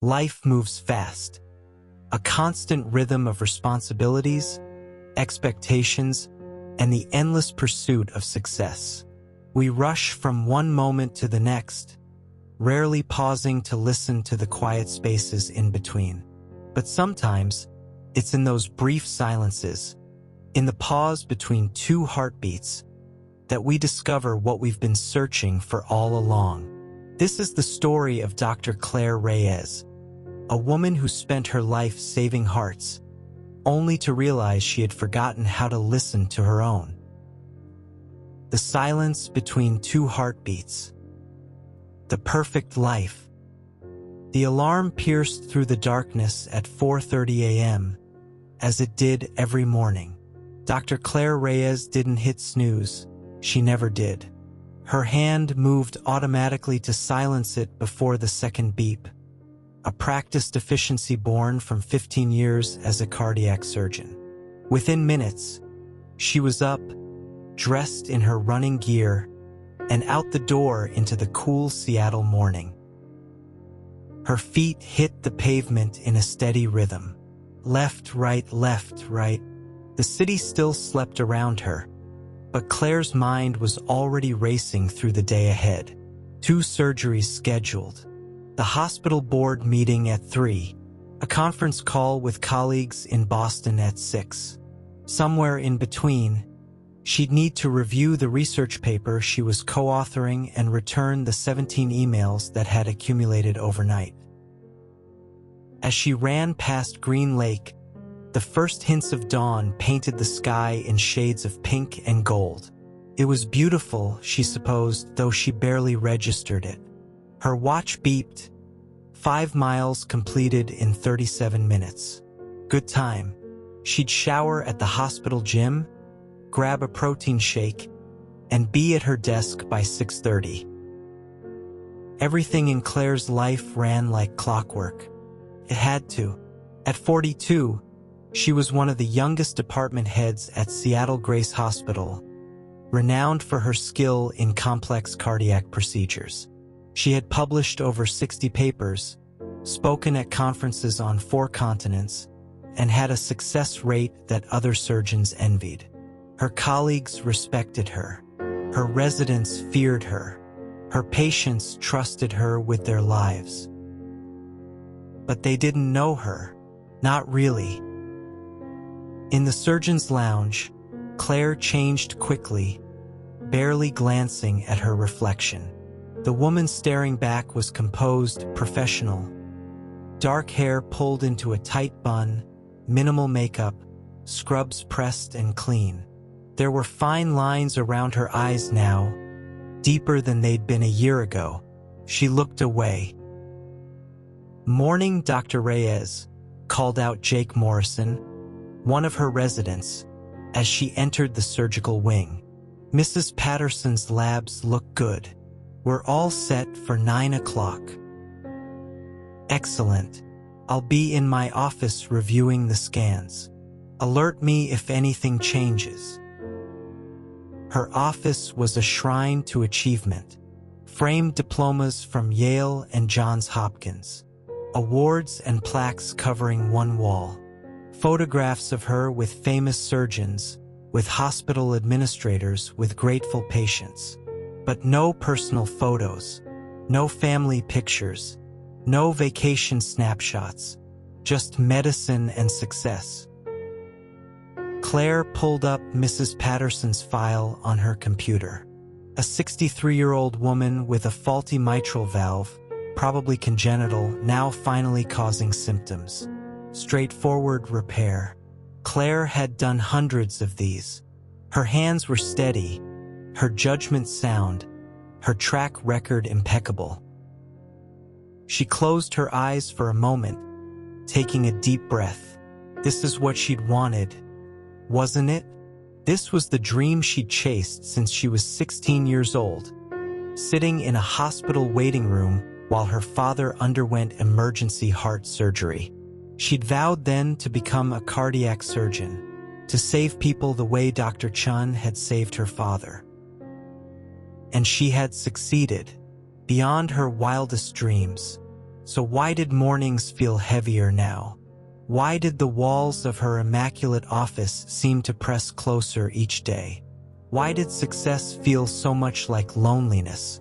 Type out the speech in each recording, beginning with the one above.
Life moves fast. A constant rhythm of responsibilities, expectations, and the endless pursuit of success. We rush from one moment to the next, rarely pausing to listen to the quiet spaces in between. But sometimes, it's in those brief silences, in the pause between two heartbeats, that we discover what we've been searching for all along. This is the story of Dr. Claire Reyes, a woman who spent her life saving hearts, only to realize she had forgotten how to listen to her own. The silence between two heartbeats. The perfect life. The alarm pierced through the darkness at 4:30 a.m., as it did every morning. Dr. Claire Reyes didn't hit snooze. She never did. Her hand moved automatically to silence it before the second beep, a practiced efficiency born from 15 years as a cardiac surgeon. Within minutes, she was up, dressed in her running gear, and out the door into the cool Seattle morning. Her feet hit the pavement in a steady rhythm. Left, right, left, right. The city still slept around her, but Claire's mind was already racing through the day ahead. 2 surgeries scheduled. The hospital board meeting at 3, a conference call with colleagues in Boston at 6. Somewhere in between, she'd need to review the research paper she was co-authoring and return the 17 emails that had accumulated overnight. As she ran past Green Lake, the first hints of dawn painted the sky in shades of pink and gold. It was beautiful, she supposed, though she barely registered it. Her watch beeped. 5 miles completed in 37 minutes. Good time. She'd shower at the hospital gym, grab a protein shake, and be at her desk by 6:30. Everything in Claire's life ran like clockwork. It had to. At 42, she was one of the youngest department heads at Seattle Grace Hospital, renowned for her skill in complex cardiac procedures. She had published over 60 papers, spoken at conferences on 4 continents, and had a success rate that other surgeons envied. Her colleagues respected her. Her residents feared her. Her patients trusted her with their lives. But they didn't know her. Not really. In the surgeon's lounge, Claire changed quickly, barely glancing at her reflection. The woman staring back was composed, professional. Dark hair pulled into a tight bun, minimal makeup, scrubs pressed and clean. There were fine lines around her eyes now, deeper than they'd been a year ago. She looked away. "Morning, Dr. Reyes," called out Jake Morrison, one of her residents, as she entered the surgical wing. "Mrs. Patterson's labs look good. We're all set for 9 o'clock. "Excellent. I'll be in my office reviewing the scans. Alert me if anything changes." Her office was a shrine to achievement. Framed diplomas from Yale and Johns Hopkins. Awards and plaques covering one wall. Photographs of her with famous surgeons, with hospital administrators, with grateful patients. But no personal photos, no family pictures, no vacation snapshots, just medicine and success. Claire pulled up Mrs. Patterson's file on her computer. A 63-year-old woman with a faulty mitral valve, probably congenital, now finally causing symptoms. Straightforward repair. Claire had done hundreds of these. Her hands were steady, her judgment sound, her track record impeccable. She closed her eyes for a moment, taking a deep breath. This is what she'd wanted, wasn't it? This was the dream she'd chased since she was 16 years old, sitting in a hospital waiting room while her father underwent emergency heart surgery. She'd vowed then to become a cardiac surgeon, to save people the way Dr. Chun had saved her father. And she had succeeded, beyond her wildest dreams. So why did mornings feel heavier now? Why did the walls of her immaculate office seem to press closer each day? Why did success feel so much like loneliness?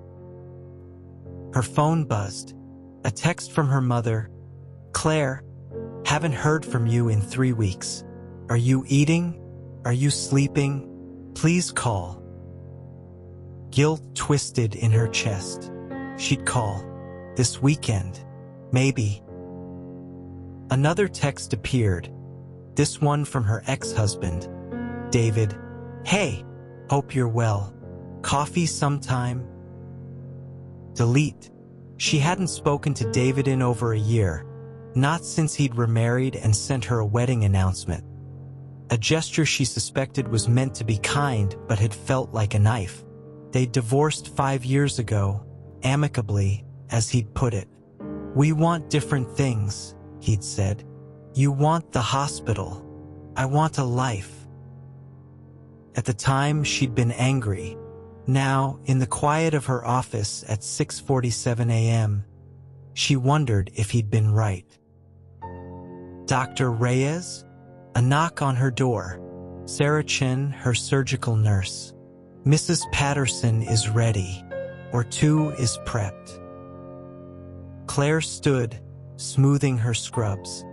Her phone buzzed. A text from her mother. "Claire, haven't heard from you in 3 weeks. Are you eating? Are you sleeping? Please call." Guilt twisted in her chest. She'd call. This weekend. Maybe. Another text appeared. This one from her ex-husband, David. "Hey, hope you're well. Coffee sometime?" Delete. She hadn't spoken to David in over a year, not since he'd remarried and sent her a wedding announcement. A gesture she suspected was meant to be kind but had felt like a knife. They'd divorced 5 years ago, amicably, as he'd put it. "We want different things," he'd said. "You want the hospital. I want a life." At the time, she'd been angry. Now, in the quiet of her office at 6:47 a.m., she wondered if he'd been right. "Dr. Reyes?" A knock on her door. Sarah Chen, her surgical nurse. "Mrs. Patterson is ready. Or 2 is prepped." Claire stood, smoothing her scrubs.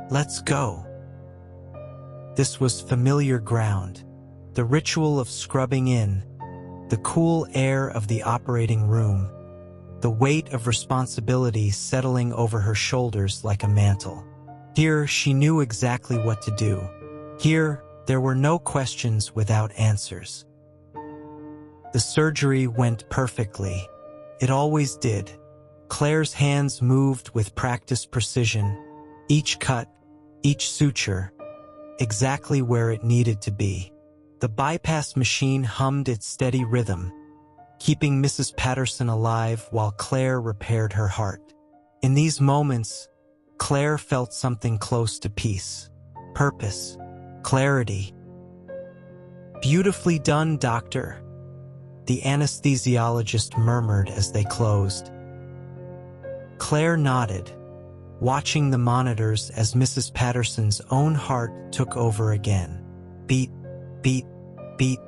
"Let's go." This was familiar ground. The ritual of scrubbing in, the cool air of the operating room, the weight of responsibility settling over her shoulders like a mantle. Here, she knew exactly what to do. Here, there were no questions without answers. The surgery went perfectly. It always did. Claire's hands moved with practiced precision, each cut, each suture, exactly where it needed to be. The bypass machine hummed its steady rhythm, keeping Mrs. Patterson alive while Claire repaired her heart. In these moments, Claire felt something close to peace, purpose, clarity. "Beautifully done, doctor," the anesthesiologist murmured as they closed. Claire nodded, watching the monitors as Mrs. Patterson's own heart took over again. Beat, beat, beat,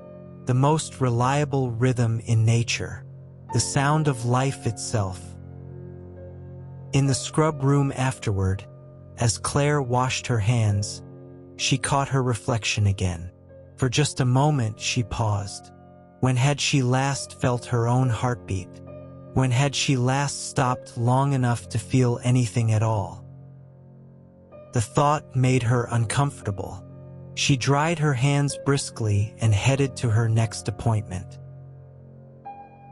the most reliable rhythm in nature, the sound of life itself. In the scrub room afterward, as Claire washed her hands, she caught her reflection again. For just a moment she paused. When had she last felt her own heartbeat? When had she last stopped long enough to feel anything at all? The thought made her uncomfortable. She dried her hands briskly and headed to her next appointment.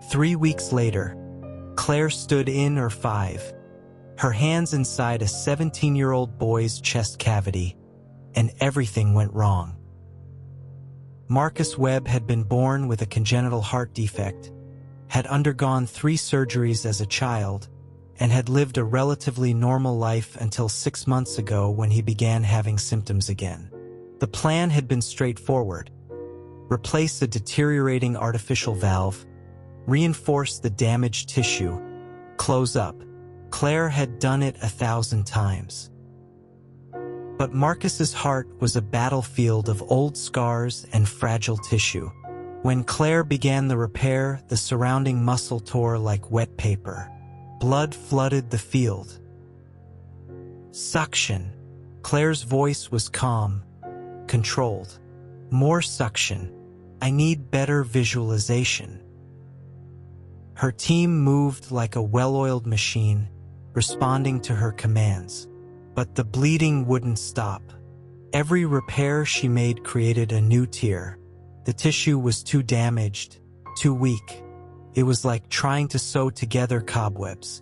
3 weeks later, Claire stood in her 5, her hands inside a 17-year-old boy's chest cavity, and everything went wrong. Marcus Webb had been born with a congenital heart defect, had undergone 3 surgeries as a child, and had lived a relatively normal life until 6 months ago when he began having symptoms again. The plan had been straightforward. Replace a deteriorating artificial valve, reinforce the damaged tissue, close up. Claire had done it 1,000 times. But Marcus's heart was a battlefield of old scars and fragile tissue. When Claire began the repair, the surrounding muscle tore like wet paper. Blood flooded the field. Suction. Claire's voice was calm, controlled. More suction. I need better visualization. Her team moved like a well-oiled machine, responding to her commands. But the bleeding wouldn't stop. Every repair she made created a new tear. The tissue was too damaged, too weak. It was like trying to sew together cobwebs.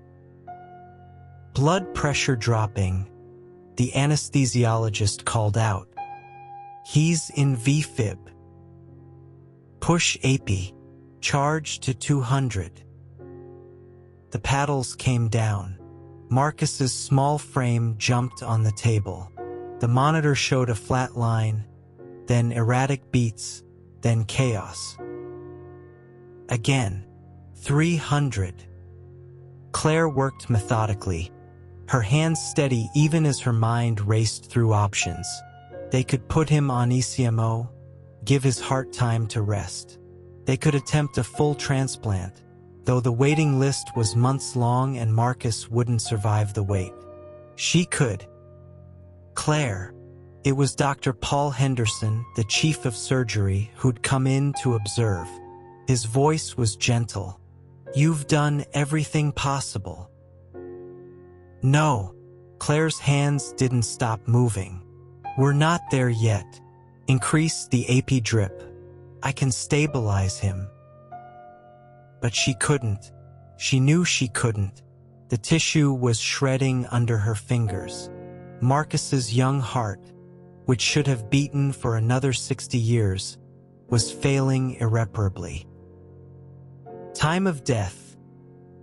Blood pressure dropping. The anesthesiologist called out. He's in VFib. Push AP. Charge to 200. The paddles came down. Marcus's small frame jumped on the table. The monitor showed a flat line, then erratic beats, then chaos. Again, 300. Claire worked methodically, her hands steady even as her mind raced through options. They could put him on ECMO, give his heart time to rest. They could attempt a full transplant, though the waiting list was months long and Marcus wouldn't survive the wait. She could. Claire. It was Dr. Paul Henderson, the chief of surgery, who'd come in to observe. His voice was gentle. "You've done everything possible." "No." Claire's hands didn't stop moving. "We're not there yet. Increase the AP drip. I can stabilize him." But she couldn't. She knew she couldn't. The tissue was shredding under her fingers. Marcus's young heart, which should have beaten for another 60 years, was failing irreparably. Time of death,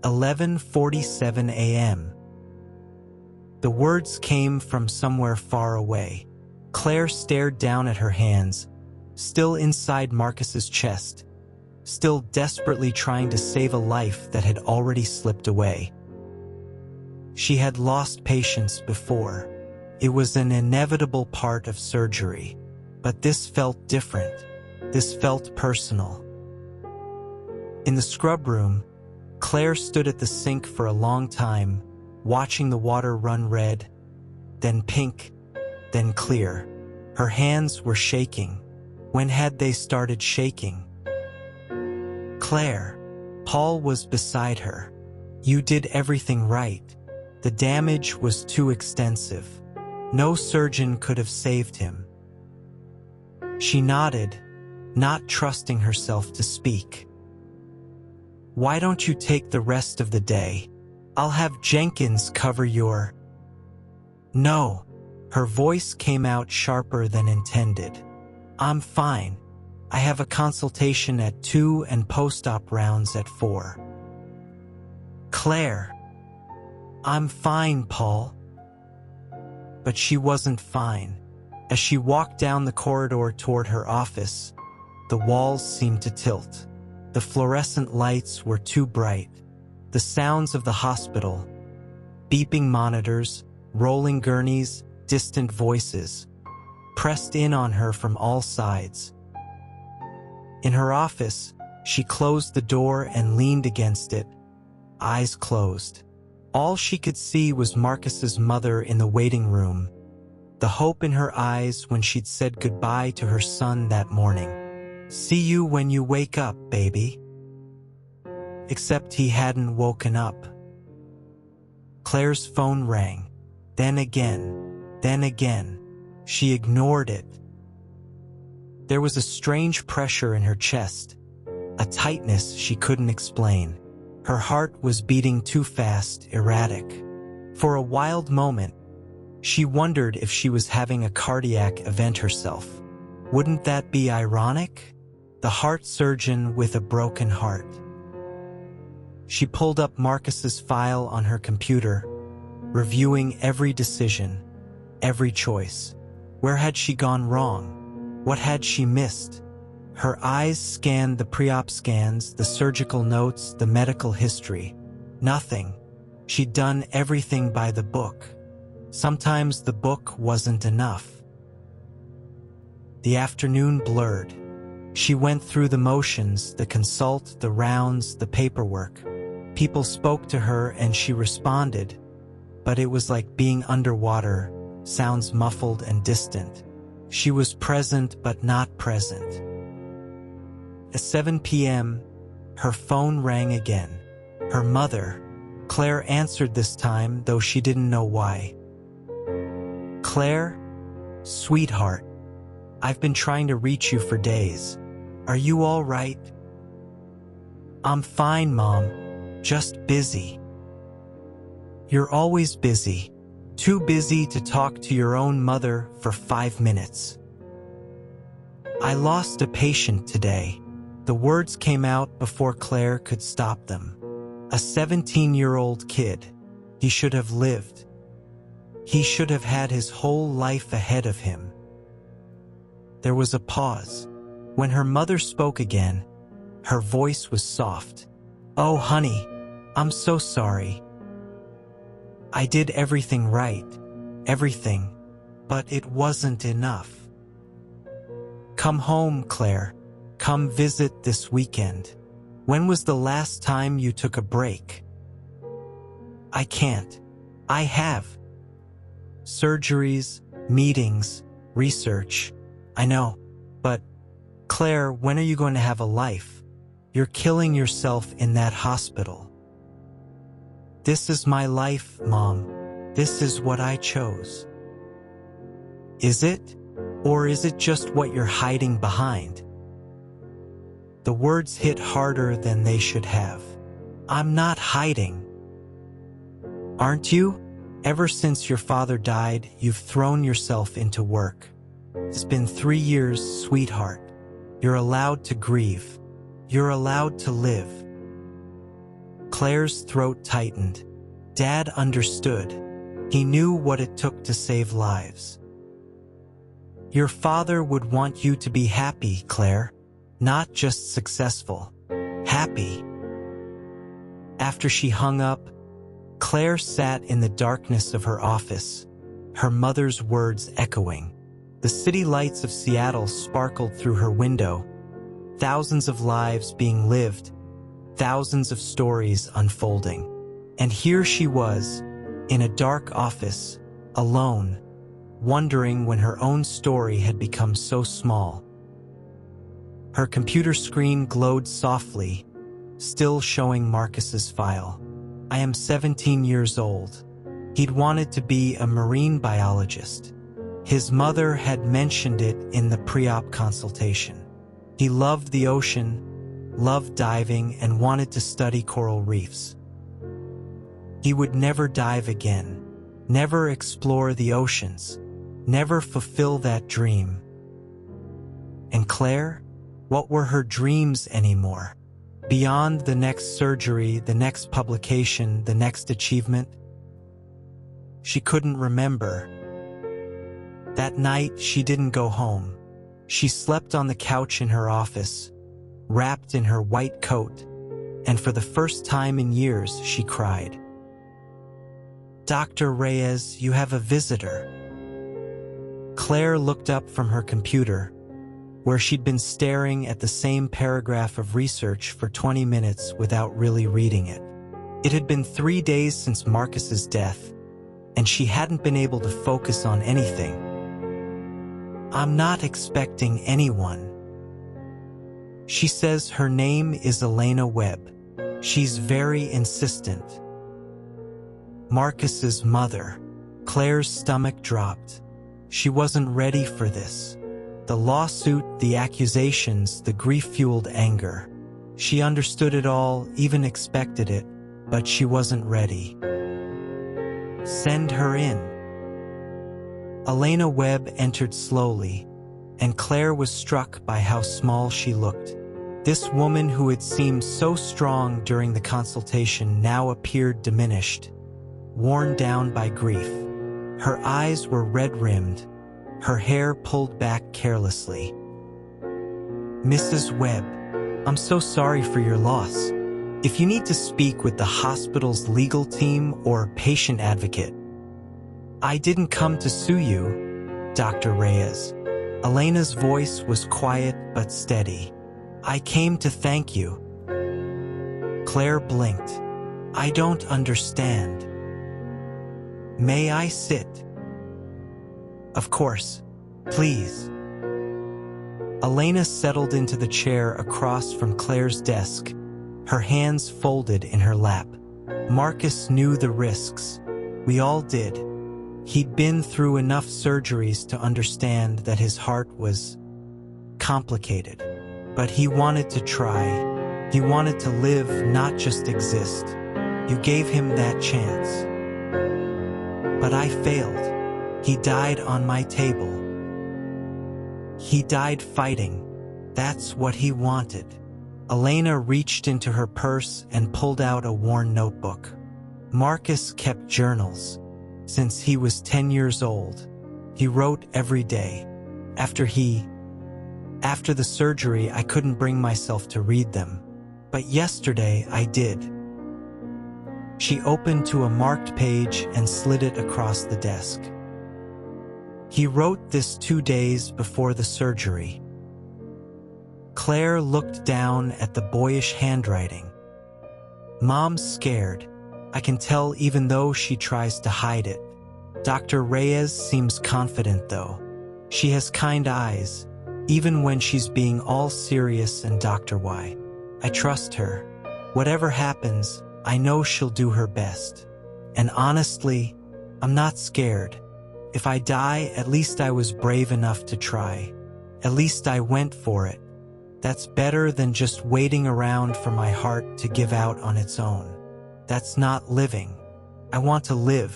11:47 a.m. The words came from somewhere far away. Claire stared down at her hands, still inside Marcus's chest, still desperately trying to save a life that had already slipped away. She had lost patience before. It was an inevitable part of surgery, but this felt different. This felt personal. In the scrub room, Claire stood at the sink for a long time, watching the water run red, then pink, then clear. Her hands were shaking. When had they started shaking? "Claire." Paul was beside her. "You did everything right. The damage was too extensive. No surgeon could have saved him." She nodded, not trusting herself to speak. "Why don't you take the rest of the day? I'll have Jenkins cover your—" "No." Her voice came out sharper than intended. "I'm fine. I have a consultation at 2 and post-op rounds at 4. "Claire." "I'm fine, Paul." But she wasn't fine. As she walked down the corridor toward her office, the walls seemed to tilt. The fluorescent lights were too bright. The sounds of the hospital, beeping monitors, rolling gurneys, distant voices, pressed in on her from all sides. In her office, she closed the door and leaned against it, eyes closed. All she could see was Marcus's mother in the waiting room, the hope in her eyes when she'd said goodbye to her son that morning. "See you when you wake up, baby." Except he hadn't woken up. Claire's phone rang. Then again. Then again. She ignored it. There was a strange pressure in her chest, a tightness she couldn't explain. Her heart was beating too fast, erratic. For a wild moment, she wondered if she was having a cardiac event herself. Wouldn't that be ironic? The heart surgeon with a broken heart. She pulled up Marcus's file on her computer, reviewing every decision, every choice. Where had she gone wrong? What had she missed? Her eyes scanned the pre-op scans, the surgical notes, the medical history. Nothing. She'd done everything by the book. Sometimes the book wasn't enough. The afternoon blurred. She went through the motions, the consult, the rounds, the paperwork. People spoke to her and she responded, but it was like being underwater, sounds muffled and distant. She was present but not present. At 7 p.m., her phone rang again. Her mother. Claire answered this time, though she didn't know why. "Claire? Sweetheart. I've been trying to reach you for days. Are you all right?" "I'm fine, Mom. Just busy." "You're always busy. Too busy to talk to your own mother for 5 minutes." "I lost a patient today." The words came out before Claire could stop them. A 17-year-old kid. He should have lived. He should have had his whole life ahead of him. There was a pause. When her mother spoke again, her voice was soft. "Oh, honey, I'm so sorry. I did everything right, everything, but it wasn't enough. Come home, Claire. Come visit this weekend. When was the last time you took a break? I can't. I have. Surgeries, meetings, research. I know. But, Claire, when are you going to have a life? You're killing yourself in that hospital. This is my life, Mom. This is what I chose. Is it? Or is it just what you're hiding behind? The words hit harder than they should have. I'm not hiding. Aren't you? Ever since your father died, you've thrown yourself into work. It's been 3 years, sweetheart. You're allowed to grieve. You're allowed to live. Claire's throat tightened. Dad understood. He knew what it took to save lives. Your father would want you to be happy, Claire. Not just successful. Happy. After she hung up, Claire sat in the darkness of her office, her mother's words echoing. The city lights of Seattle sparkled through her window, thousands of lives being lived, thousands of stories unfolding. And here she was, in a dark office, alone, wondering when her own story had become so small. Her computer screen glowed softly, still showing Marcus's file. I am 17 years old. He'd wanted to be a marine biologist. His mother had mentioned it in the pre-op consultation. He loved the ocean, loved diving, and wanted to study coral reefs. He would never dive again, never explore the oceans, never fulfill that dream. And Claire? What were her dreams anymore? Beyond the next surgery, the next publication, the next achievement? She couldn't remember. That night, she didn't go home. She slept on the couch in her office, wrapped in her white coat, and for the first time in years, she cried. Dr. Reyes, you have a visitor. Claire looked up from her computer, where she'd been staring at the same paragraph of research for 20 minutes without really reading it. It had been 3 days since Marcus's death, and she hadn't been able to focus on anything. I'm not expecting anyone. She says her name is Elena Webb. She's very insistent. Marcus's mother. Claire's stomach dropped. She wasn't ready for this. The lawsuit, the accusations, the grief-fueled anger. She understood it all, even expected it, but she wasn't ready. Send her in. Elena Webb entered slowly, and Claire was struck by how small she looked. This woman who had seemed so strong during the consultation now appeared diminished, worn down by grief. Her eyes were red-rimmed, her hair pulled back carelessly. Mrs. Webb, I'm so sorry for your loss. If you need to speak with the hospital's legal team or patient advocate. I didn't come to sue you, Dr. Reyes. Elena's voice was quiet but steady. I came to thank you. Claire blinked. I don't understand. May I sit? Of course. Please. Elena settled into the chair across from Claire's desk, her hands folded in her lap. Marcus knew the risks. We all did. He'd been through enough surgeries to understand that his heart was complicated. But he wanted to try. He wanted to live, not just exist. You gave him that chance. But I failed. He died on my table. He died fighting. That's what he wanted. Elena reached into her purse and pulled out a worn notebook. Marcus kept journals. Since he was 10 years old, he wrote every day. After the surgery, I couldn't bring myself to read them. But yesterday, I did. She opened to a marked page and slid it across the desk. He wrote this 2 days before the surgery. Claire looked down at the boyish handwriting. Mom's scared. I can tell even though she tries to hide it. Dr. Reyes seems confident though. She has kind eyes, even when she's being all serious and Dr. Y. I trust her. Whatever happens, I know she'll do her best. And honestly, I'm not scared. If I die, at least I was brave enough to try. At least I went for it. That's better than just waiting around for my heart to give out on its own. That's not living. I want to live,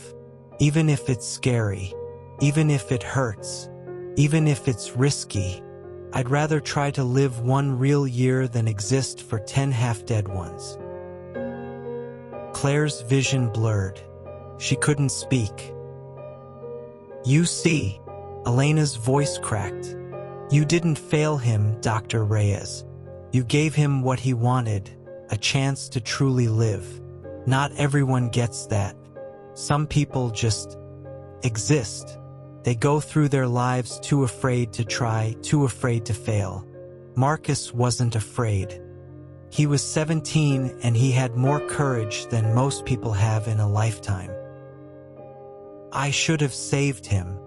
even if it's scary, even if it hurts, even if it's risky. I'd rather try to live 1 real year than exist for 10 half-dead ones. Claire's vision blurred. She couldn't speak. You see, Elena's voice cracked. You didn't fail him, Dr. Reyes. You gave him what he wanted, a chance to truly live. Not everyone gets that. Some people just exist. They go through their lives too afraid to try, too afraid to fail. Marcus wasn't afraid. He was 17 and he had more courage than most people have in a lifetime. I should have saved him.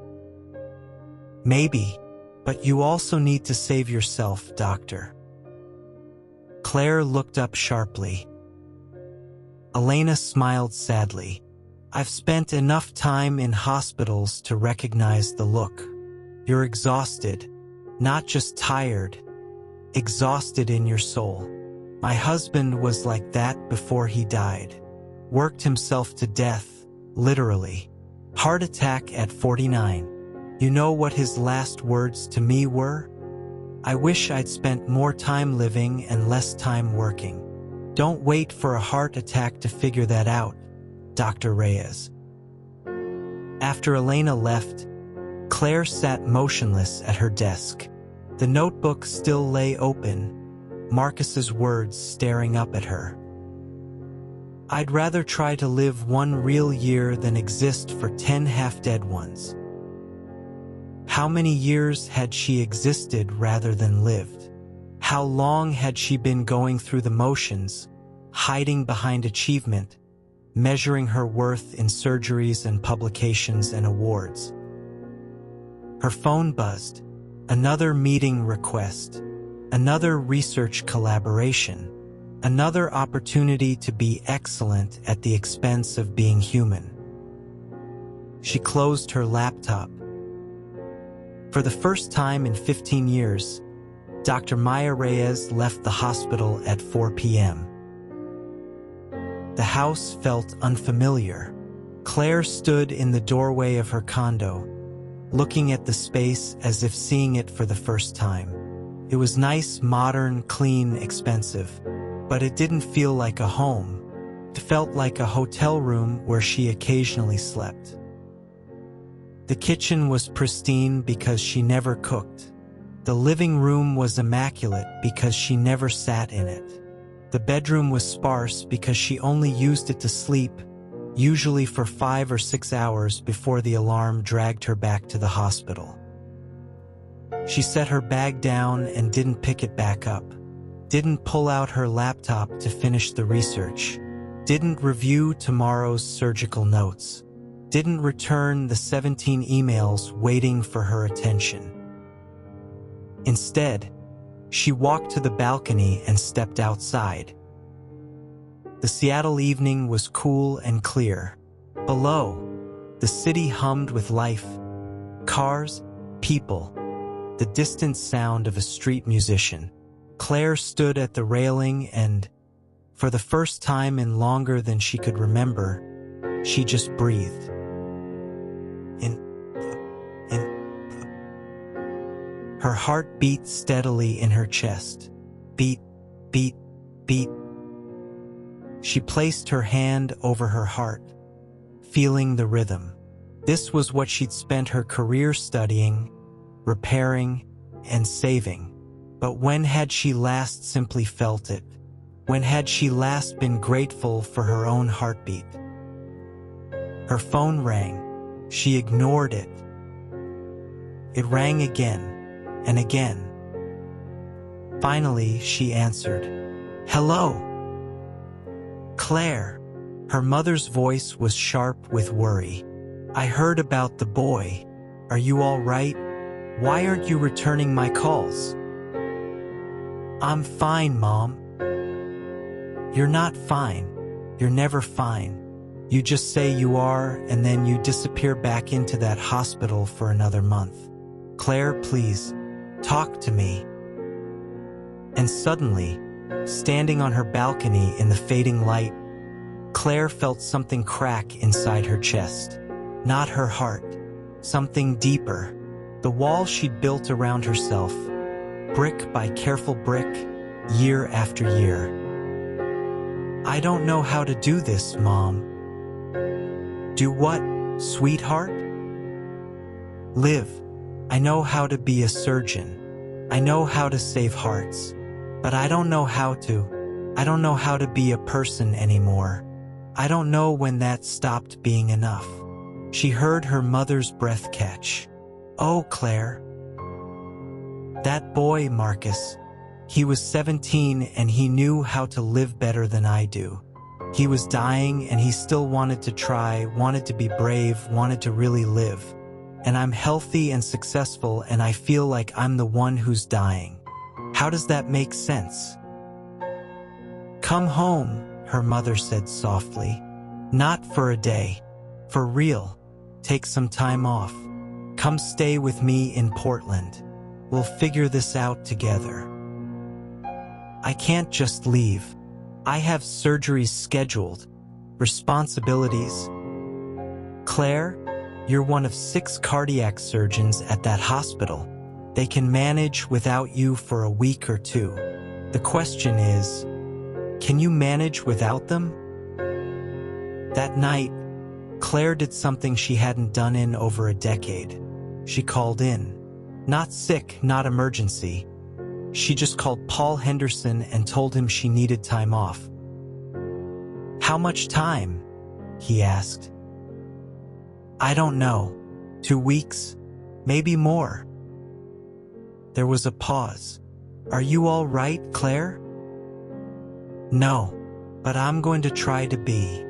Maybe, but you also need to save yourself, Doctor. Claire looked up sharply. Elena smiled sadly. I've spent enough time in hospitals to recognize the look. You're exhausted, not just tired, exhausted in your soul. My husband was like that before he died. Worked himself to death, literally. Heart attack at 49. You know what his last words to me were? I wish I'd spent more time living and less time working. Don't wait for a heart attack to figure that out, Dr. Reyes. After Elena left, Claire sat motionless at her desk. The notebook still lay open, Marcus's words staring up at her. I'd rather try to live 1 real year than exist for 10 half-dead ones. How many years had she existed rather than lived? How long had she been going through the motions, hiding behind achievement, measuring her worth in surgeries and publications and awards? Her phone buzzed. Another meeting request. Another research collaboration. Another opportunity to be excellent at the expense of being human. She closed her laptop. For the first time in 15 years, Dr. Maya Reyes left the hospital at 4 p.m. The house felt unfamiliar. Claire stood in the doorway of her condo, looking at the space as if seeing it for the first time. It was nice, modern, clean, expensive, but it didn't feel like a home. It felt like a hotel room where she occasionally slept. The kitchen was pristine because she never cooked. The living room was immaculate because she never sat in it. The bedroom was sparse because she only used it to sleep, usually for 5 or 6 hours before the alarm dragged her back to the hospital. She set her bag down and didn't pick it back up. Didn't pull out her laptop to finish the research. Didn't review tomorrow's surgical notes. Didn't return the 17 emails waiting for her attention. Instead, she walked to the balcony and stepped outside. The Seattle evening was cool and clear. Below, the city hummed with life. Cars, people, the distant sound of a street musician. Claire stood at the railing and, for the first time in longer than she could remember, she just breathed. Her heart beat steadily in her chest. Beat, beat, beat. She placed her hand over her heart, feeling the rhythm. This was what she'd spent her career studying, repairing, and saving. But when had she last simply felt it? When had she last been grateful for her own heartbeat? Her phone rang. She ignored it. It rang again and again. Finally, she answered. "Hello, Claire." Her mother's voice was sharp with worry. "I heard about the boy. Are you all right? Why aren't you returning my calls?" "I'm fine, Mom." "You're not fine. You're never fine. You just say you are, and then you disappear back into that hospital for another month. Claire, please, talk to me." And suddenly, standing on her balcony in the fading light, Claire felt something crack inside her chest. Not her heart, something deeper. The wall she'd built around herself, brick by careful brick, year after year. "I don't know how to do this, Mom." "Do what, sweetheart?" "Live. I know how to be a surgeon. I know how to save hearts. But I don't know how to be a person anymore. I don't know when that stopped being enough." She heard her mother's breath catch. "Oh, Claire." "That boy, Marcus. He was 17 and he knew how to live better than I do. He was dying and he still wanted to try, wanted to be brave, wanted to really live. And I'm healthy and successful and I feel like I'm the one who's dying. How does that make sense?" "Come home," her mother said softly. "Not for a day. For real. Take some time off. Come stay with me in Portland. We'll figure this out together." "I can't just leave. I have surgeries scheduled. Responsibilities." "Claire, you're one of 6 cardiac surgeons at that hospital. They can manage without you for a week or 2. The question is, can you manage without them?" That night, Claire did something she hadn't done in over a decade. She called in. Not sick, not emergency. She just called Paul Henderson and told him she needed time off. "How much time?" he asked. "I don't know. 2 weeks? Maybe more." There was a pause. "Are you all right, Claire?" "No, but I'm going to try to be."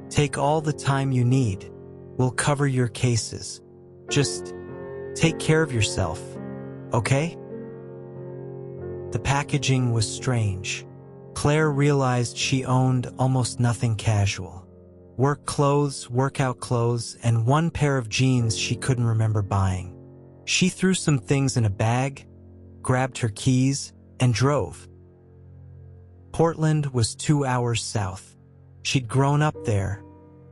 "Take all the time you need. We'll cover your cases. Just take care of yourself, okay?" The packaging was strange. Claire realized she owned almost nothing casual. Work clothes, workout clothes, and one pair of jeans she couldn't remember buying. She threw some things in a bag, grabbed her keys, and drove. Portland was 2 hours south. She'd grown up there,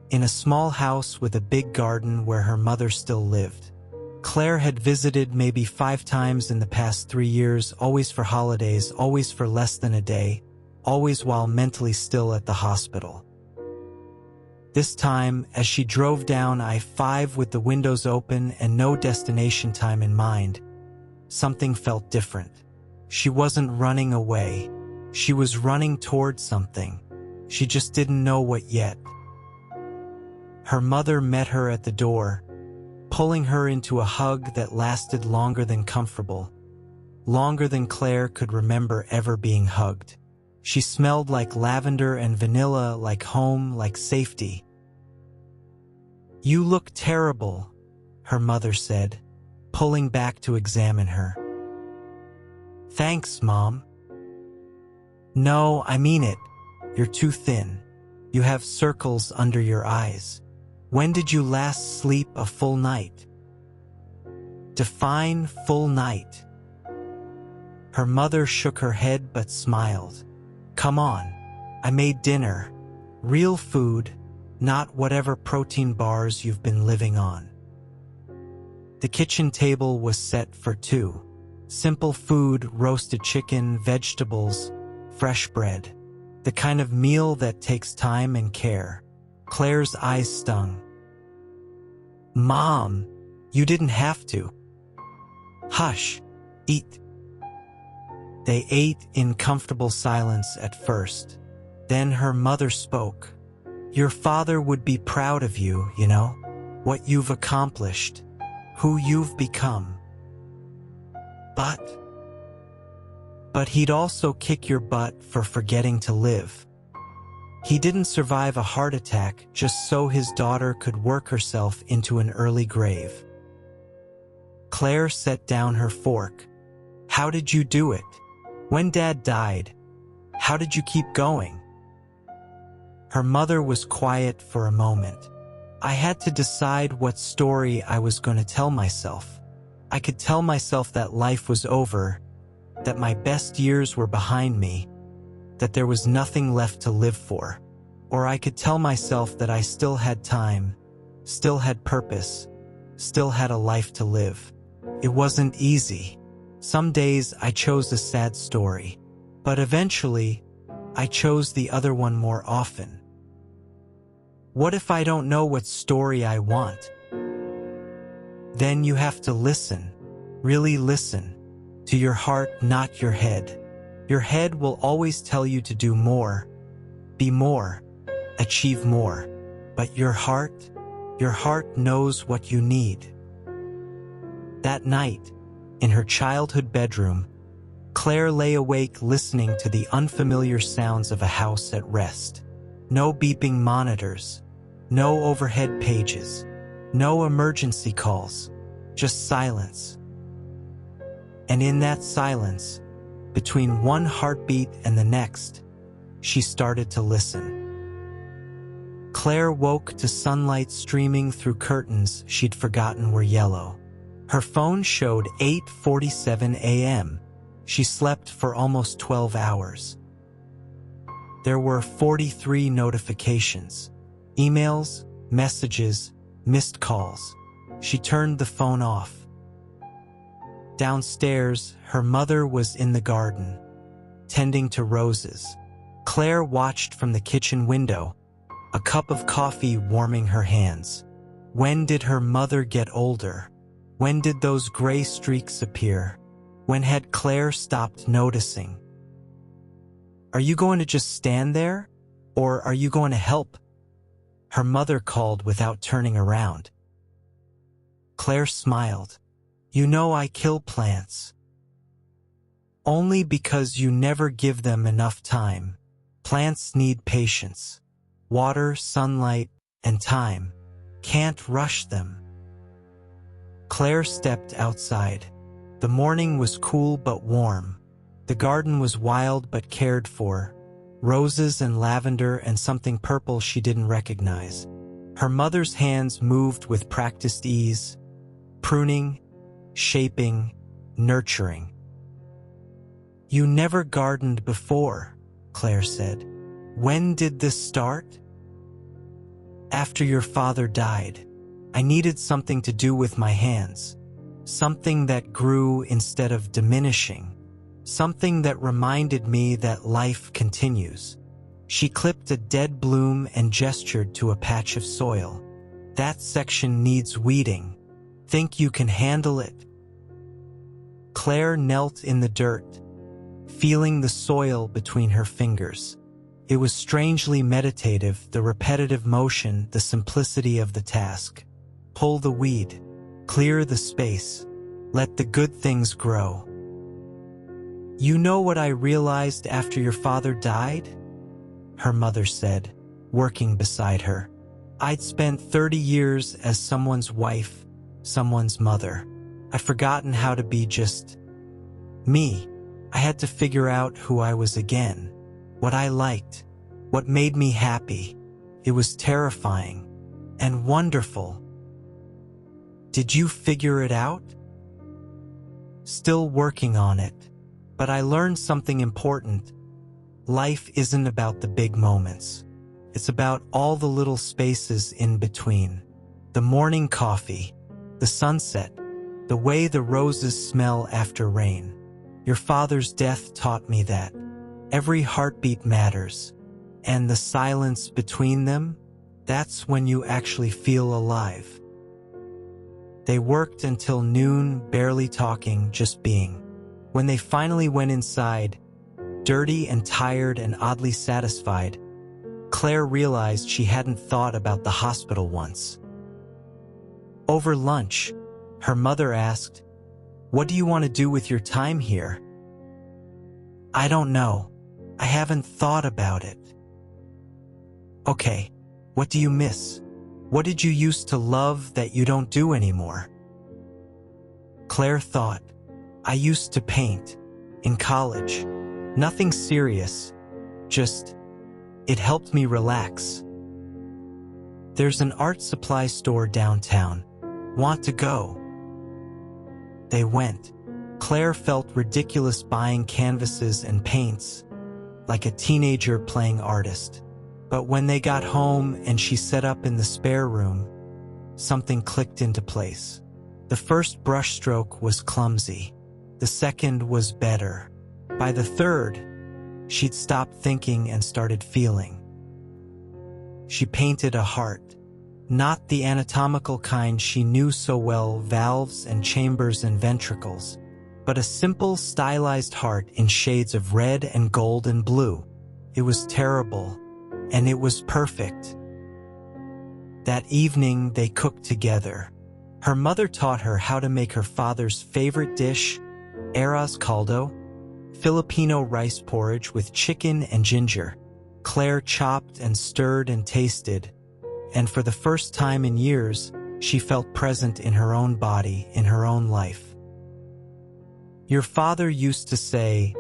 in a small house with a big garden where her mother still lived. Claire had visited maybe 5 times in the past 3 years, always for holidays, always for less than a day, always while mentally still at the hospital. This time, as she drove down I-5 with the windows open and no destination time in mind, something felt different. She wasn't running away. She was running towards something. She just didn't know what yet. Her mother met her at the door, pulling her into a hug that lasted longer than comfortable, longer than Claire could remember ever being hugged. She smelled like lavender and vanilla, like home, like safety. "You look terrible," her mother said, pulling back to examine her. "Thanks, Mom." "No, I mean it. You're too thin. You have circles under your eyes. When did you last sleep a full night?" "Define full night." Her mother shook her head but smiled. "Come on. I made dinner. Real food, not whatever protein bars you've been living on." The kitchen table was set for 2. Simple food, roasted chicken, vegetables, fresh bread. The kind of meal that takes time and care. Claire's eyes stung. "Mom, you didn't have to." "Hush. Eat." They ate in comfortable silence at first. Then her mother spoke. "Your father would be proud of you, you know, what you've accomplished, who you've become. But he'd also kick your butt for forgetting to live. He didn't survive a heart attack just so his daughter could work herself into an early grave." Claire set down her fork. "How did you do it? When Dad died, how did you keep going?" Her mother was quiet for a moment. "I had to decide what story I was going to tell myself. I could tell myself that life was over, that my best years were behind me, that there was nothing left to live for. Or I could tell myself that I still had time, still had purpose, still had a life to live. It wasn't easy. Some days I chose a sad story, but eventually I chose the other one more often. What if I don't know what story I want? Then you have to listen, really listen, to your heart, not your head. Your head will always tell you to do more, be more, achieve more. But your heart knows what you need." That night, in her childhood bedroom, Claire lay awake listening to the unfamiliar sounds of a house at rest. No beeping monitors, no overhead pages, no emergency calls, just silence. And in that silence, between one heartbeat and the next, she started to listen. Claire woke to sunlight streaming through curtains she'd forgotten were yellow. Her phone showed 8:47 a.m. She slept for almost 12 hours. There were 43 notifications, emails, messages, missed calls. She turned the phone off. Downstairs, her mother was in the garden, tending to roses. Claire watched from the kitchen window, a cup of coffee warming her hands. When did her mother get older? When did those gray streaks appear? When had Claire stopped noticing? "Are you going to just stand there? Or are you going to help?" Her mother called without turning around. Claire smiled. "You know I kill plants." "Only because you never give them enough time. Plants need patience. Water, sunlight, and time. Can't rush them." Claire stepped outside. The morning was cool but warm. The garden was wild but cared for. Roses and lavender and something purple she didn't recognize. Her mother's hands moved with practiced ease, pruning, shaping, nurturing. "You never gardened before," Claire said. "When did this start?" "After your father died. I needed something to do with my hands. Something that grew instead of diminishing. Something that reminded me that life continues." She clipped a dead bloom and gestured to a patch of soil. "That section needs weeding. Think you can handle it?" Claire knelt in the dirt, feeling the soil between her fingers. It was strangely meditative, the repetitive motion, the simplicity of the task. Pull the weed, clear the space, let the good things grow. "You know what I realized after your father died?" her mother said, working beside her. "I'd spent 30 years as someone's wife, someone's mother. I'd forgotten how to be just me. I had to figure out who I was again, what I liked, what made me happy. It was terrifying and wonderful." "Did you figure it out?" "Still working on it. But I learned something important. Life isn't about the big moments. It's about all the little spaces in between. The morning coffee, the sunset, the way the roses smell after rain. Your father's death taught me that. Every heartbeat matters. And the silence between them, that's when you actually feel alive." They worked until noon, barely talking, just being. When they finally went inside, dirty and tired and oddly satisfied, Claire realized she hadn't thought about the hospital once. Over lunch, her mother asked, "What do you want to do with your time here?" "I don't know. I haven't thought about it." "Okay, what do you miss? What did you used to love that you don't do anymore?" Claire thought, "I used to paint. In college. Nothing serious. Just, it helped me relax. There's an art supply store downtown. Want to go?" They went. Claire felt ridiculous buying canvases and paints, like a teenager playing artist. But when they got home and she set up in the spare room, something clicked into place. The first brushstroke was clumsy. The second was better. By the third, she'd stopped thinking and started feeling. She painted a heart. Not the anatomical kind she knew so well, valves and chambers and ventricles, but a simple, stylized heart in shades of red and gold and blue. It was terrible, and it was perfect. That evening, they cooked together. Her mother taught her how to make her father's favorite dish, arroz caldo, Filipino rice porridge with chicken and ginger. Claire chopped and stirred and tasted, and for the first time in years, she felt present in her own body, in her own life. "Your father used to say,"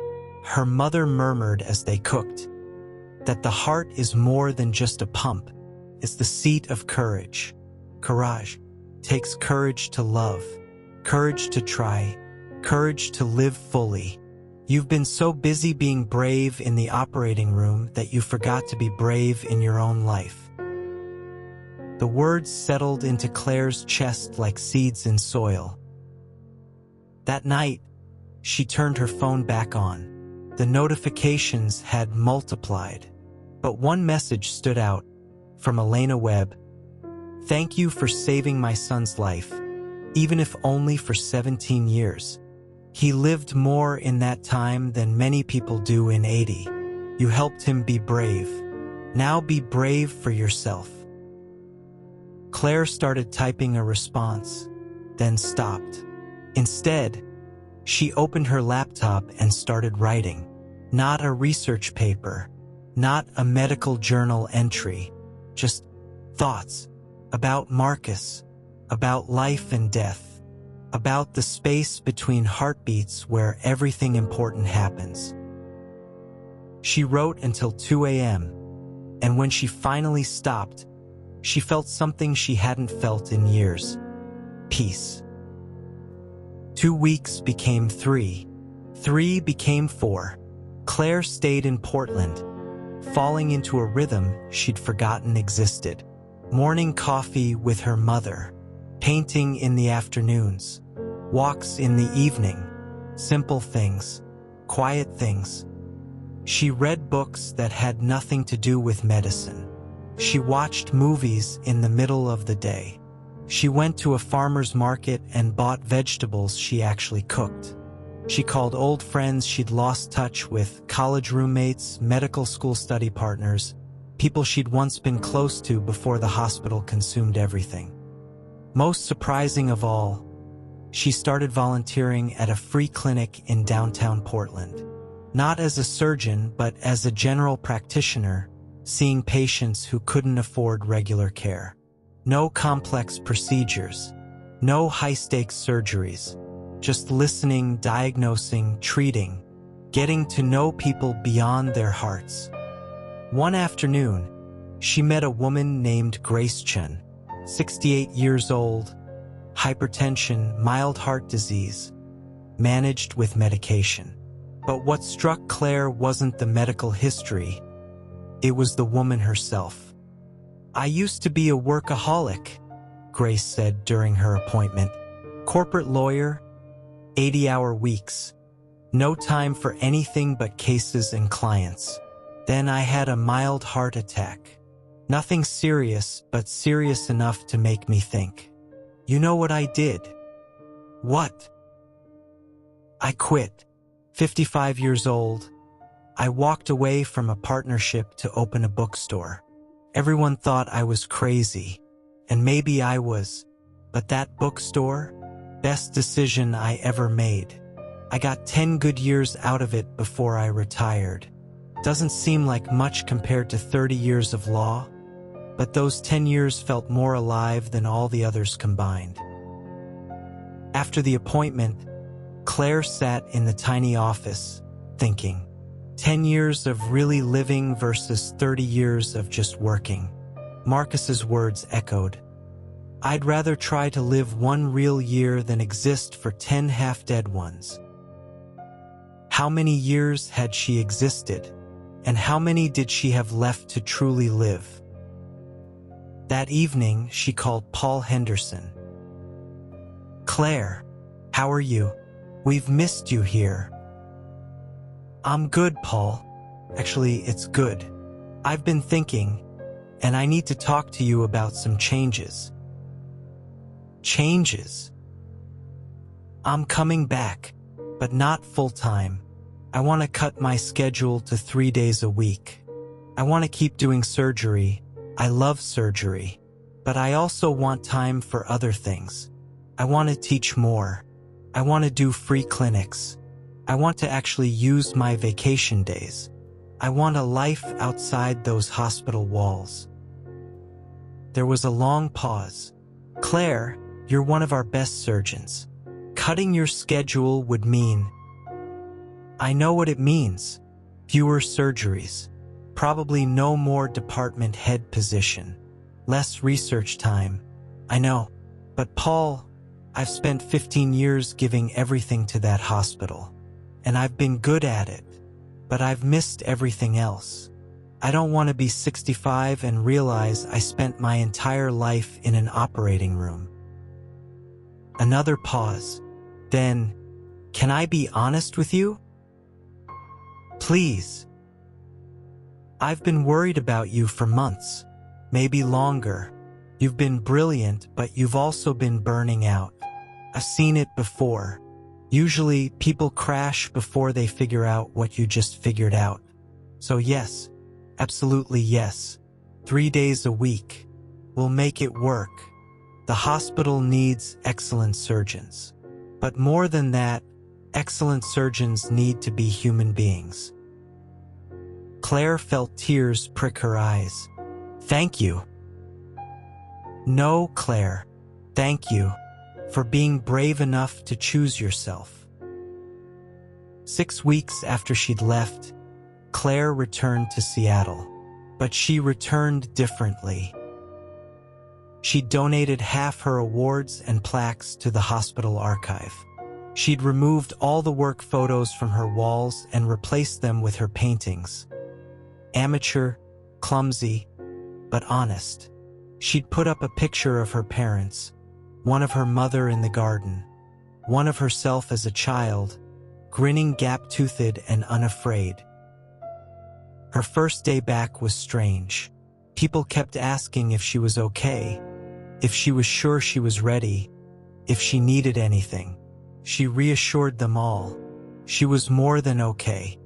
her mother murmured as they cooked, "that the heart is more than just a pump. It's the seat of courage. Courage takes courage to love, courage to try, courage to live fully. You've been so busy being brave in the operating room that you forgot to be brave in your own life." The words settled into Claire's chest like seeds in soil. That night, she turned her phone back on. The notifications had multiplied, but one message stood out, from Elena Webb. "Thank you for saving my son's life, even if only for 17 years. He lived more in that time than many people do in 80. You helped him be brave. Now be brave for yourself." Claire started typing a response, then stopped. Instead, she opened her laptop and started writing. Not a research paper, not a medical journal entry, just thoughts about Marcus, about life and death, about the space between heartbeats where everything important happens. She wrote until 2 a.m., and when she finally stopped, she felt something she hadn't felt in years: peace. 2 weeks became 3. 3 became 4. Claire stayed in Portland, falling into a rhythm she'd forgotten existed. Morning coffee with her mother, painting in the afternoons, walks in the evening, simple things, quiet things. She read books that had nothing to do with medicine. She watched movies in the middle of the day. She went to a farmer's market and bought vegetables she actually cooked. She called old friends she'd lost touch with, college roommates, medical school study partners, people she'd once been close to before the hospital consumed everything. Most surprising of all, she started volunteering at a free clinic in downtown Portland. Not as a surgeon, but as a general practitioner, seeing patients who couldn't afford regular care. No complex procedures, no high-stakes surgeries, just listening, diagnosing, treating, getting to know people beyond their hearts. One afternoon, she met a woman named Grace Chen, 68 years old, hypertension, mild heart disease, managed with medication. But what struck Claire wasn't the medical history, it was the woman herself. "I used to be a workaholic," Grace said during her appointment. "Corporate lawyer, 80-hour weeks, no time for anything but cases and clients. Then I had a mild heart attack. Nothing serious, but serious enough to make me think. You know what I did?" "What?" "I quit. 55 years old, I walked away from a partnership to open a bookstore. Everyone thought I was crazy, and maybe I was, but that bookstore, best decision I ever made. I got 10 good years out of it before I retired. Doesn't seem like much compared to 30 years of law, but those 10 years felt more alive than all the others combined. After the appointment, Claire sat in the tiny office, thinking, 10 years of really living versus 30 years of just working. Marcus's words echoed. I'd rather try to live one real year than exist for 10 half-dead ones. How many years had she existed, and how many did she have left to truly live? That evening, she called Paul Henderson. Claire, how are you? We've missed you here. I'm good, Paul. Actually, it's good. I've been thinking, and I need to talk to you about some changes. Changes? I'm coming back, but not full-time. I want to cut my schedule to 3 days a week. I want to keep doing surgery. I love surgery, but I also want time for other things. I want to teach more. I want to do free clinics. I want to actually use my vacation days. I want a life outside those hospital walls. There was a long pause. Claire, you're one of our best surgeons. Cutting your schedule would mean... I know what it means. Fewer surgeries. Probably no more department head position. Less research time. I know. But Paul, I've spent 15 years giving everything to that hospital. And I've been good at it. But I've missed everything else. I don't want to be 65 and realize I spent my entire life in an operating room. Another pause. Then, can I be honest with you? Please. I've been worried about you for months, maybe longer. You've been brilliant, but you've also been burning out. I've seen it before. Usually, people crash before they figure out what you just figured out. So yes, absolutely yes. 3 days a week. We'll make it work. The hospital needs excellent surgeons. But more than that, excellent surgeons need to be human beings. Claire felt tears prick her eyes. Thank you. No, Claire. Thank you for being brave enough to choose yourself. 6 weeks after she'd left, Claire returned to Seattle, but she returned differently. She donated half her awards and plaques to the hospital archive. She'd removed all the work photos from her walls and replaced them with her paintings. Amateur, clumsy, but honest. She'd put up a picture of her parents, one of her mother in the garden, one of herself as a child, grinning gap-toothed and unafraid. Her first day back was strange. People kept asking if she was okay, if she was sure she was ready, if she needed anything. She reassured them all. She was more than okay.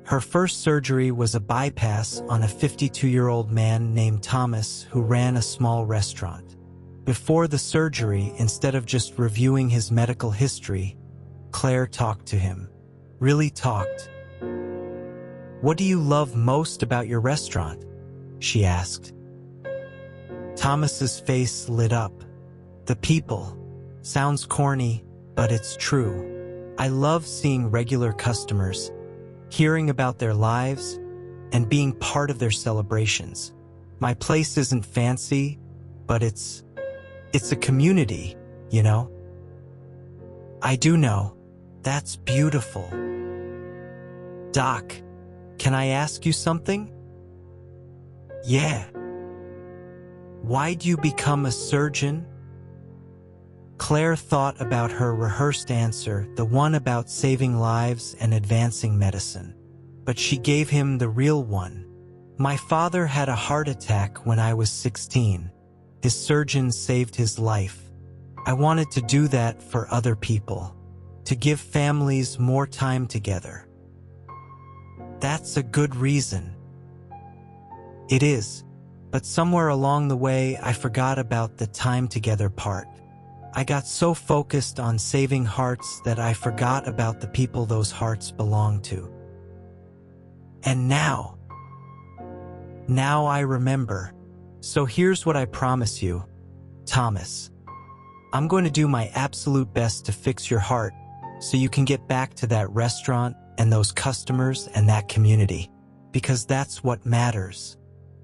Her first surgery was a bypass on a 52-year-old man named Thomas who ran a small restaurant. Before the surgery, instead of just reviewing his medical history, Claire talked to him. Really talked. "What do you love most about your restaurant?" she asked. Thomas's face lit up. "The people. Sounds corny, but it's true. I love seeing regular customers, hearing about their lives, and being part of their celebrations. My place isn't fancy, but it's a community, you know?" "I do know. That's beautiful. Doc, can I ask you something?" "Yeah." "Why'd you become a surgeon?" Claire thought about her rehearsed answer, the one about saving lives and advancing medicine. But she gave him the real one. "My father had a heart attack when I was 16. His surgeon saved his life. I wanted to do that for other people. to give families more time together. That's a good reason. It is, but somewhere along the way I forgot about the time together part. I got so focused on saving hearts that I forgot about the people those hearts belong to. And now I remember. So here's what I promise you, Thomas. I'm going to do my absolute best to fix your heart so you can get back to that restaurant and those customers and that community. Because that's what matters.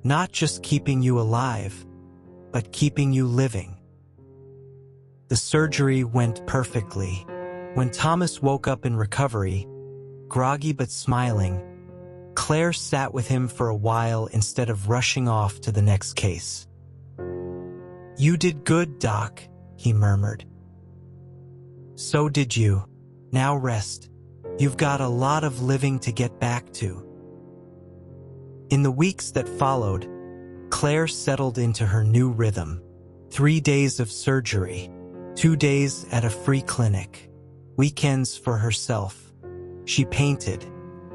Not just keeping you alive, but keeping you living. The surgery went perfectly. When Thomas woke up in recovery, groggy but smiling, Claire sat with him for a while instead of rushing off to the next case. "You did good, Doc," he murmured. "So did you. Now rest. You've got a lot of living to get back to." In the weeks that followed, Claire settled into her new rhythm. 3 days of surgery, 2 days at a free clinic, weekends for herself. She painted.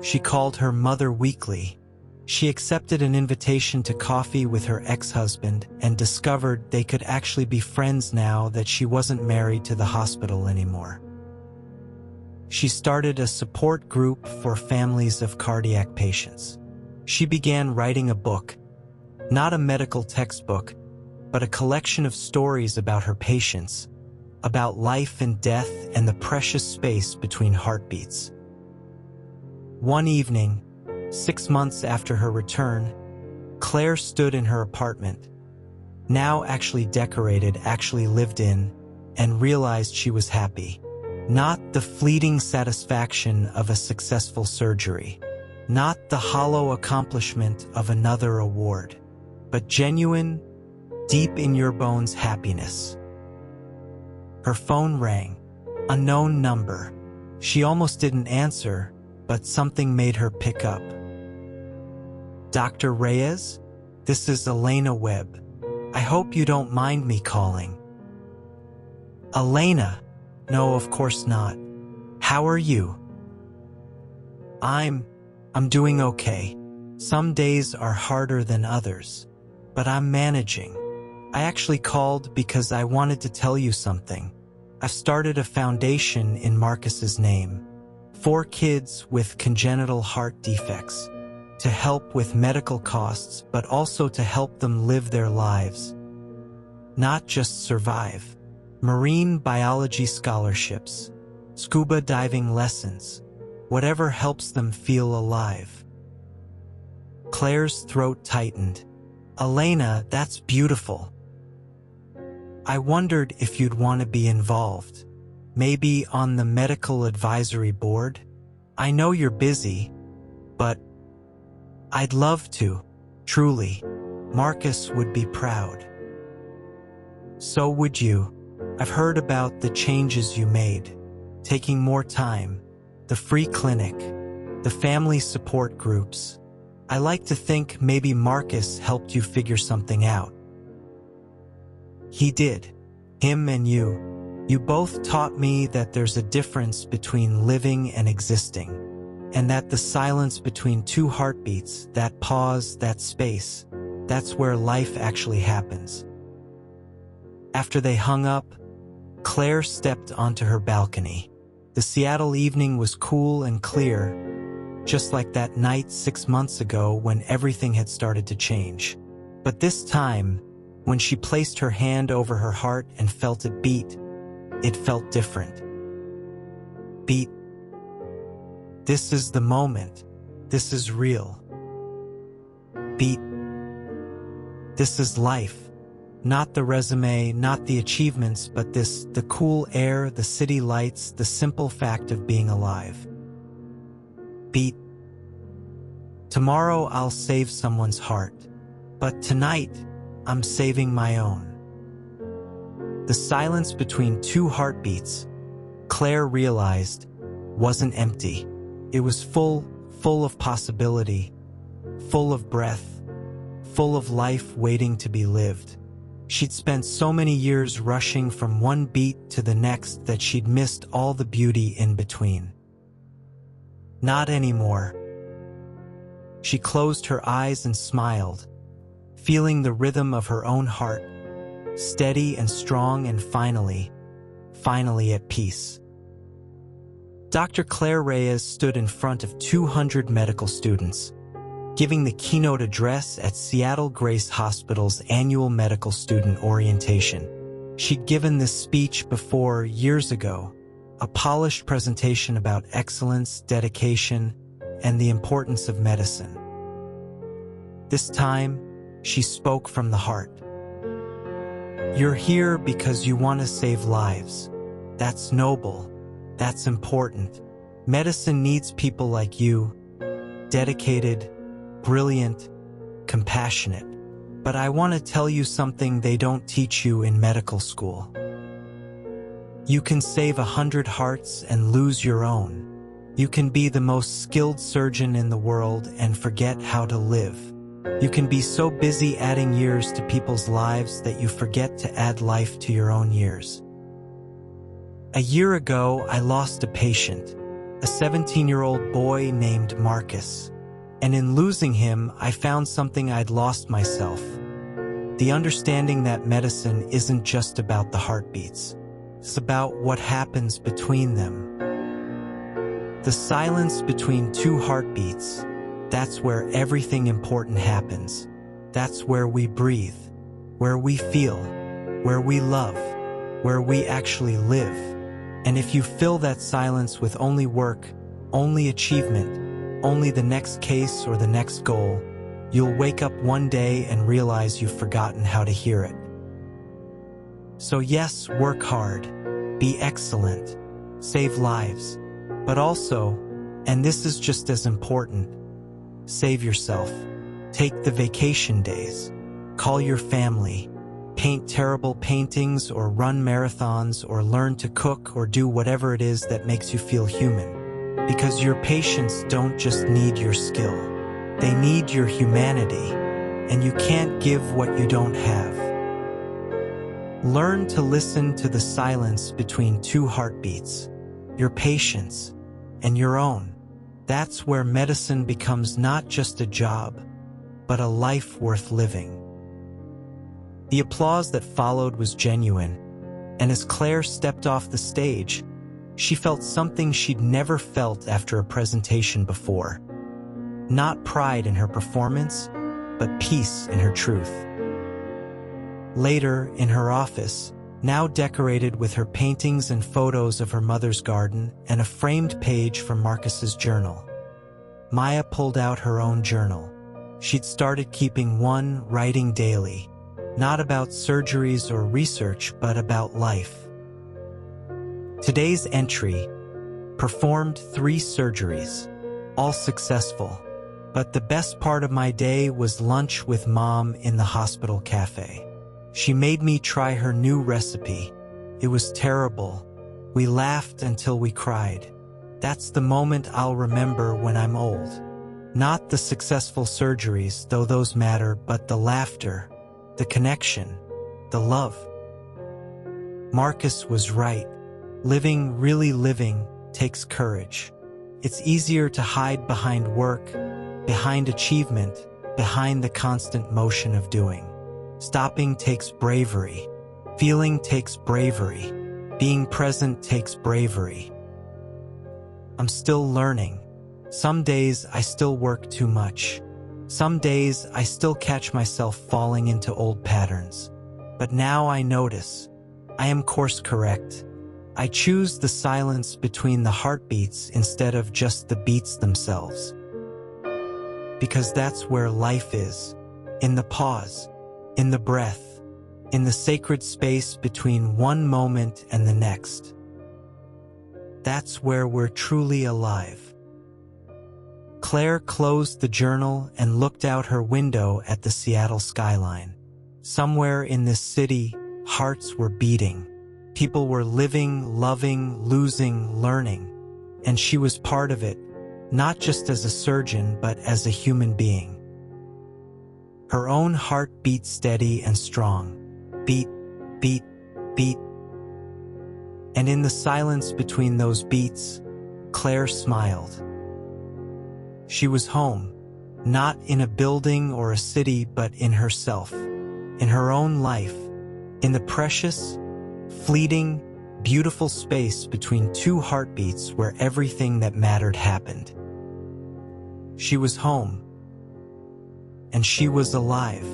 She called her mother weekly. She accepted an invitation to coffee with her ex-husband and discovered they could actually be friends now that she wasn't married to the hospital anymore. She started a support group for families of cardiac patients. She began writing a book, not a medical textbook, but a collection of stories about her patients, about life and death and the precious space between heartbeats. One evening, 6 months after her return, Claire stood in her apartment, now actually decorated, actually lived in, and realized she was happy. Not the fleeting satisfaction of a successful surgery, not the hollow accomplishment of another award, but genuine, deep in your bones happiness. Her phone rang, unknown number. She almost didn't answer, but something made her pick up. "Dr. Reyes? This is Elena Webb. I hope you don't mind me calling." "Elena? No, of course not. How are you?" I'm doing okay. Some days are harder than others, but I'm managing. I actually called because I wanted to tell you something. I've started a foundation in Marcus's name for kids with congenital heart defects, to help with medical costs, but also to help them live their lives, not just survive. Marine biology scholarships, scuba diving lessons, whatever helps them feel alive. Claire's throat tightened. "Elena, that's beautiful. I wondered if you'd want to be involved. Maybe on the medical advisory board? I know you're busy, but I'd love to, truly. Marcus would be proud." "So would you. I've heard about the changes you made, taking more time, the free clinic, the family support groups. I like to think maybe Marcus helped you figure something out." "He did. Him and you. You both taught me that there's a difference between living and existing, and that the silence between two heartbeats, that pause, that space, that's where life actually happens." After they hung up, Claire stepped onto her balcony. The Seattle evening was cool and clear, just like that night 6 months ago when everything had started to change. But this time, when she placed her hand over her heart and felt it beat, it felt different. Beat. This is the moment. This is real. Beat. This is life. Not the resume, not the achievements, but the cool air, the city lights, the simple fact of being alive. Beat. Tomorrow I'll save someone's heart, but tonight I'm saving my own. The silence between two heartbeats, Claire realized, wasn't empty. It was full of possibility, full of breath, full of life waiting to be lived. She'd spent so many years rushing from one beat to the next that she'd missed all the beauty in between. Not anymore. She closed her eyes and smiled, feeling the rhythm of her own heart, steady and strong and finally at peace. Dr. Claire Reyes stood in front of 200 medical students, giving the keynote address at Seattle Grace Hospital's annual medical student orientation. She'd given this speech before years ago, a polished presentation about excellence, dedication, and the importance of medicine. This time, she spoke from the heart. You're here because you want to save lives. That's noble. That's important. Medicine needs people like you, dedicated, brilliant, compassionate. But I want to tell you something they don't teach you in medical school. You can save 100 hearts and lose your own. You can be the most skilled surgeon in the world and forget how to live. You can be so busy adding years to people's lives that you forget to add life to your own years. A year ago, I lost a patient, a 17-year-old boy named Marcus. And in losing him, I found something I'd lost myself. The understanding that medicine isn't just about the heartbeats. It's about what happens between them. The silence between two heartbeats, that's where everything important happens. That's where we breathe, where we feel, where we love, where we actually live. And if you fill that silence with only work, only achievement, only the next case or the next goal, you'll wake up one day and realize you've forgotten how to hear it. So yes, work hard, be excellent, save lives, but also, and this is just as important, save yourself. Take the vacation days, call your family, paint terrible paintings or run marathons or learn to cook or do whatever it is that makes you feel human. Because your patients don't just need your skill, they need your humanity, and you can't give what you don't have. Learn to listen to the silence between two heartbeats, your patients and your own. That's where medicine becomes not just a job, but a life worth living. The applause that followed was genuine, and as Claire stepped off the stage, she felt something she'd never felt after a presentation before. Not pride in her performance, but peace in her truth. Later, in her office, now decorated with her paintings and photos of her mother's garden and a framed page from Marcus's journal, Maya pulled out her own journal. She'd started keeping one, writing daily, not about surgeries or research, but about life. Today's entry: performed 3 surgeries, all successful, but the best part of my day was lunch with Mom in the hospital cafe. She made me try her new recipe. It was terrible. We laughed until we cried. That's the moment I'll remember when I'm old. Not the successful surgeries, though those matter, but the laughter, the connection, the love. Marcus was right. Really living, takes courage. It's easier to hide behind work, behind achievement, behind the constant motion of doing. Stopping takes bravery. Feeling takes bravery. Being present takes bravery. I'm still learning. Some days I still work too much. Some days I still catch myself falling into old patterns. But now I notice. I am course correct. I choose the silence between the heartbeats instead of just the beats themselves. Because that's where life is, in the pause, in the breath, in the sacred space between one moment and the next. That's where we're truly alive. Claire closed the journal and looked out her window at the Seattle skyline. Somewhere in this city, hearts were beating. People were living, loving, losing, learning, and she was part of it, not just as a surgeon, but as a human being. Her own heart beat steady and strong, beat, beat, beat. And in the silence between those beats, Claire smiled. She was home, not in a building or a city, but in herself, in her own life, in the precious, fleeting, beautiful space between two heartbeats where everything that mattered happened. She was home, and she was alive.